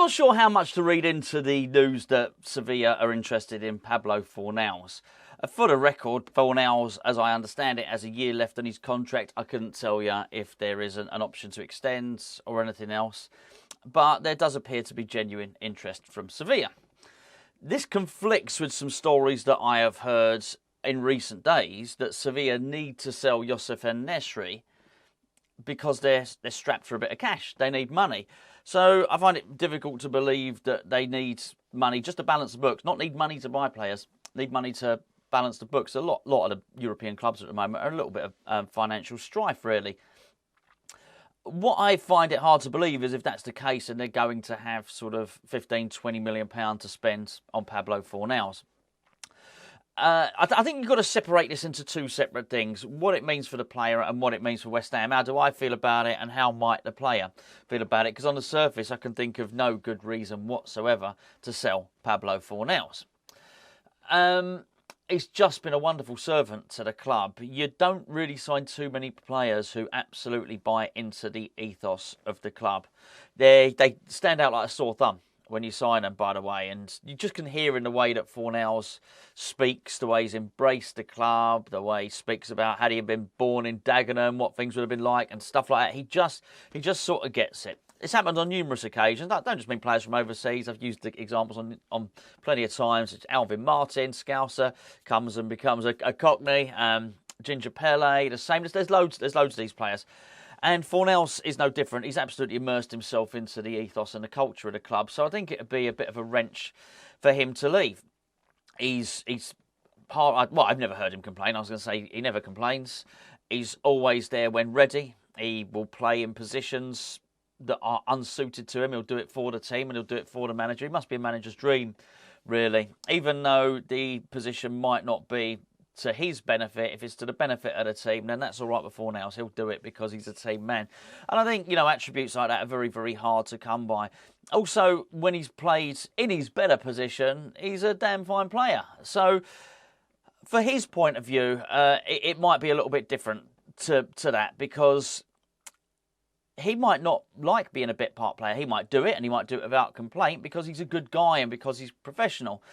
not sure how much to read into the news that Sevilla are interested in Pablo Fornals. For the record, Fornals, as I understand it, has a year left on his contract. I couldn't tell you if there is an option to extend or anything else. But there does appear to be genuine interest from Sevilla. This conflicts with some stories that I have heard in recent days that Sevilla need to sell Youssef En-Nesyri because they're strapped for a bit of cash. They need money. So I find it difficult to believe that they need money just to balance the books, not need money to buy players, need money to balance the books. A lot of the European clubs at the moment are a little bit of financial strife, really. What I find it hard to believe is if that's the case and they're going to have sort of £15-20 million to spend on Pablo Fornals. I think you've got to separate this into two separate things. What it means for the player and what it means for West Ham. How do I feel about it and how might the player feel about it? Because on the surface, I can think of no good reason whatsoever to sell Pablo Fornals. He's just been a wonderful servant to the club. You don't really sign too many players who absolutely buy into the ethos of the club. They stand out like a sore thumb when you sign them, by the way. And you just can hear in the way that Fornals speaks, the way he's embraced the club, the way he speaks about had he been born in Dagenham, what things would have been like and stuff like that. He just sort of gets it. It's happened on numerous occasions. I don't just mean players from overseas. I've used the examples on plenty of times. It's Alvin Martin, Scouser, comes and becomes a Cockney. Ginger Pele, the same. There's loads of these players. And Fornals is no different. He's absolutely immersed himself into the ethos and the culture of the club. So I think it would be a bit of a wrench for him to leave. He's part. Well, I've never heard him complain. I was going to say he never complains. He's always there when ready. He will play in positions that are unsuited to him. He'll do it for the team and he'll do it for the manager. He must be a manager's dream, really. Even though the position might not be to his benefit, if it's to the benefit of the team, then that's all right with Fornals. He'll do it because he's a team man. And I think, attributes like that are very, very hard to come by. Also, when he's played in his better position, he's a damn fine player. So, for his point of view, it might be a little bit different to that because he might not like being a bit part player. He might do it and he might do it without complaint because he's a good guy and because he's professional.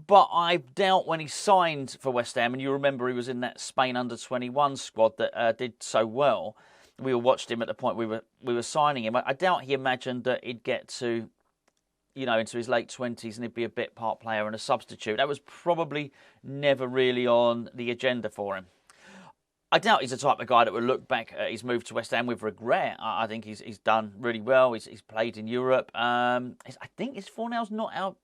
But I doubt when he signed for West Ham, and you remember he was in that Spain under-21 squad that did so well. We all watched him at the point we were signing him. I doubt he imagined that he'd get to, into his late 20s and he'd be a bit part player and a substitute. That was probably never really on the agenda for him. I doubt he's the type of guy that would look back at his move to West Ham with regret. I think he's done really well. He's played in Europe. I think is Fornals not our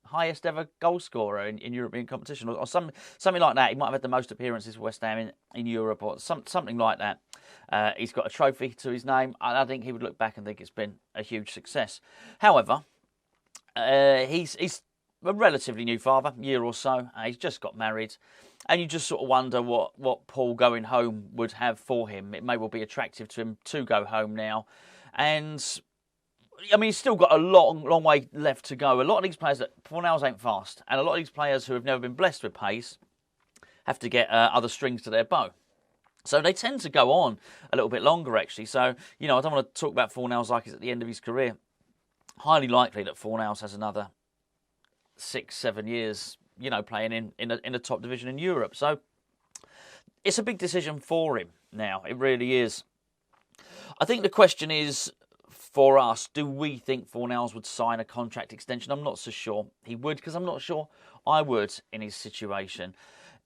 highest ever goal scorer in European competition or something like that. He might have had the most appearances for West Ham in Europe or something like that. He's got a trophy to his name. I think he would look back and think it's been a huge success. However, he's a relatively new father, year or so. He's just got married. And you just sort of wonder what Paul going home would have for him. It may well be attractive to him to go home now. And he's still got a long way left to go. A lot of these players, Fornals ain't fast. And a lot of these players who have never been blessed with pace have to get other strings to their bow. So they tend to go on a little bit longer, actually. So, I don't want to talk about Fornals like he's at the end of his career. Highly likely that Fornals has another 6-7 years, playing in the top division in Europe. So it's a big decision for him now. It really is. I think the question is, for us, do we think Fornals would sign a contract extension? I'm not so sure he would, because I'm not sure I would in his situation.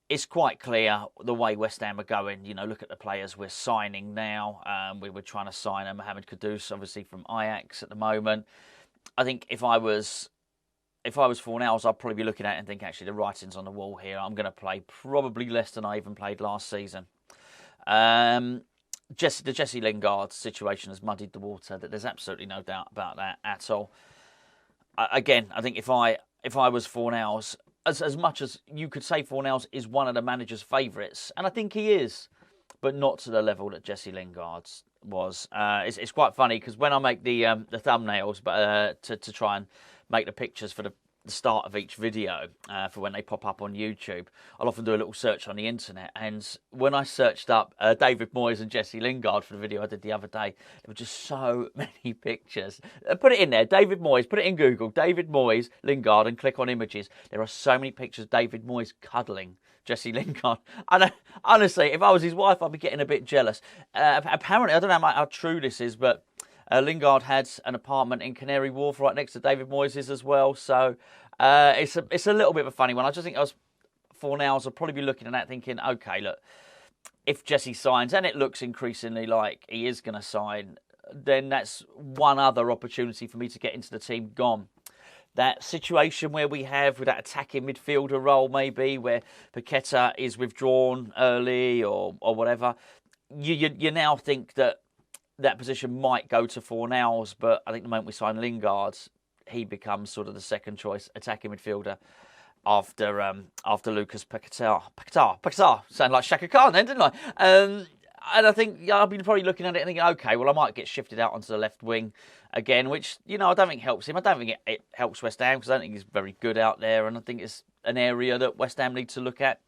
It's quite clear the way West Ham are going. Look at the players we're signing now. We were trying to sign Mohamed Kudus, obviously from Ajax at the moment. I think if I was Fornals, I'd probably be looking at it and think, actually, the writing's on the wall here. I'm going to play probably less than I even played last season. The Jesse Lingard situation has muddied the water. That there's absolutely no doubt about that at all. I think if I was Fornals, as much as you could say Fornals is one of the manager's favourites, and I think he is, but not to the level that Jesse Lingard was. It's quite funny because when I make the thumbnails, but to try and make the pictures for the start of each video for when they pop up on YouTube. I'll often do a little search on the internet, and when I searched up David Moyes and Jesse Lingard for the video I did the other day, there were just so many pictures. Put it in there, David Moyes, put it in Google, David Moyes, Lingard, and click on images. There are so many pictures of David Moyes cuddling Jesse Lingard. And honestly, if I was his wife, I'd be getting a bit jealous. Apparently, I don't know how true this is, but Lingard had an apartment in Canary Wharf right next to David Moyes' as well. So it's a little bit of a funny one. I just think Fornals will probably be looking at that thinking, okay, look, if Jesse signs, and it looks increasingly like he is going to sign, then that's one other opportunity for me to get into the team gone. That situation where we have with that attacking midfielder role, maybe where Paqueta is withdrawn early or whatever, you now think that position might go to Fornals, but I think the moment we sign Lingard, he becomes sort of the second choice attacking midfielder after Lucas Paqueta. Sound like Shaka Khan then, didn't I? And I think I'll be probably looking at it and thinking, okay, well, I might get shifted out onto the left wing again, which, I don't think helps him. I don't think it helps West Ham because I don't think he's very good out there, and I think it's an area that West Ham need to look at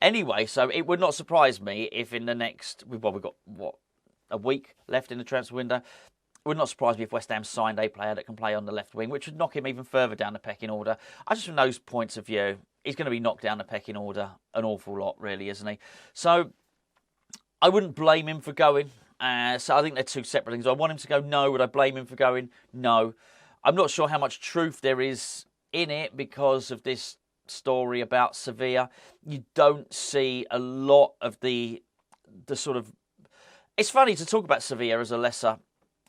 anyway. So it would not surprise me if in the next, we've got, a week left in the transfer window. It would not surprise me if West Ham signed a player that can play on the left wing, which would knock him even further down the pecking order. I just from those points of view, he's going to be knocked down the pecking order an awful lot, really, isn't he? So I wouldn't blame him for going. So I think they're two separate things. I want him to go, no. Would I blame him for going? No. I'm not sure how much truth there is in it because of this story about Sevilla. You don't see a lot of the sort of... It's funny to talk about Sevilla as a lesser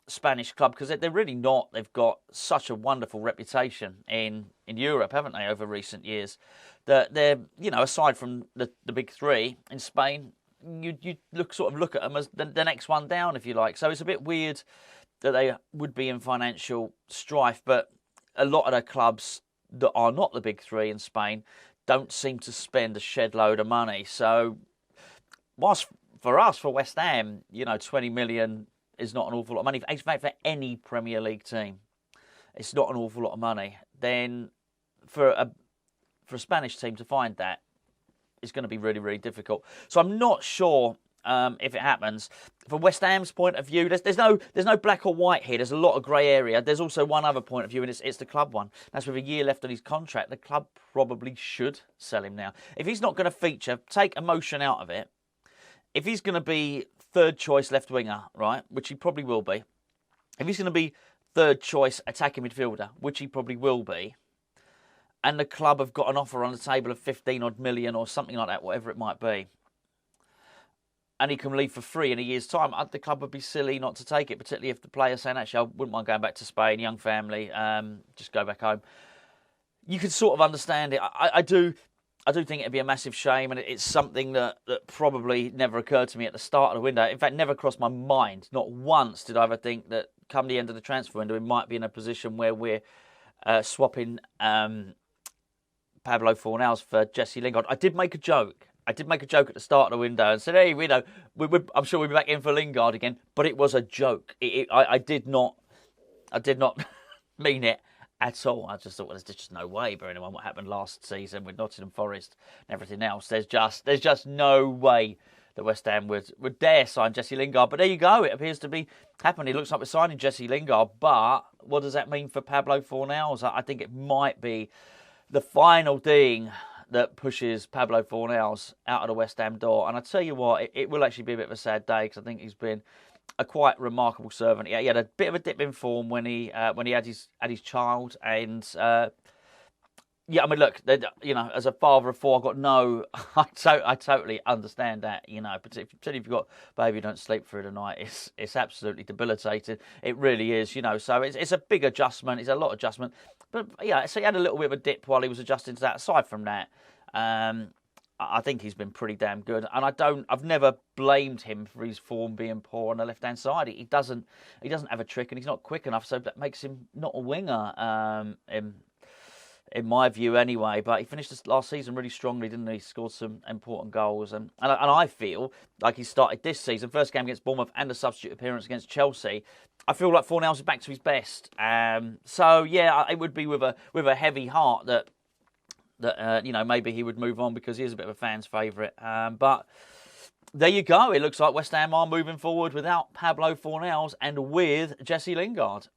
Spanish club because they're really not. They've got such a wonderful reputation in Europe, haven't they, over recent years? That they're, aside from the big three in Spain, you look at them as the next one down, if you like. So it's a bit weird that they would be in financial strife, but a lot of the clubs that are not the big three in Spain don't seem to spend a shed load of money. So whilst for us, for West Ham, 20 million is not an awful lot of money. In fact, for any Premier League team, it's not an awful lot of money. Then for a Spanish team to find that, it's going to be really, really difficult. So I'm not sure if it happens. From West Ham's point of view, there's no black or white here. There's a lot of grey area. There's also one other point of view, and it's the club one. That's with a year left on his contract. The club probably should sell him now. If he's not going to feature, take emotion out of it. If he's going to be third choice left winger, right, which he probably will be. If he's going to be third choice attacking midfielder, which he probably will be, and the club have got an offer on the table of 15 odd million or something like that, whatever it might be, and he can leave for free in a year's time, the club would be silly not to take it, particularly if the player's saying, actually, I wouldn't mind going back to Spain, young family, just go back home. You can sort of understand it. I do think it'd be a massive shame, and it's something that probably never occurred to me at the start of the window. In fact, never crossed my mind. Not once did I ever think that come the end of the transfer window, we might be in a position where we're swapping Pablo Fornals for Jesse Lingard. I did make a joke. at the start of the window and said, hey, I'm sure we'll be back in for Lingard again. But it was a joke. I did not mean it at all. I just thought, well, there's just no way, bearing in mind what happened last season with Nottingham Forest and everything else. There's just no way that West Ham would dare sign Jesse Lingard. But there you go. It appears to be happening. It looks like we're signing Jesse Lingard. But what does that mean for Pablo Fornals? I think it might be the final thing that pushes Pablo Fornals out of the West Ham door. And I tell you what, it will actually be a bit of a sad day because I think he's been a quite remarkable servant. He had a bit of a dip in form when he had his child, and yeah, I mean, look, as a father of four, I've got no. I totally understand that, particularly if you've got a baby who don't sleep through the night, it's absolutely debilitating. It really is, So it's a big adjustment. It's a lot of adjustment, but yeah, so he had a little bit of a dip while he was adjusting to that. Aside from that, I think he's been pretty damn good, and I've never blamed him for his form being poor on the left hand side. He doesn't have a trick, and he's not quick enough, so that makes him not a winger. in my view anyway. But he finished this last season really strongly, didn't he? Scored some important goals. And I feel like he started this season, first game against Bournemouth and a substitute appearance against Chelsea. I feel like Fornals is back to his best. So, yeah, it would be with a heavy heart that maybe he would move on, because he is a bit of a fan's favourite. But there you go. It looks like West Ham are moving forward without Pablo Fornals and with Jesse Lingard.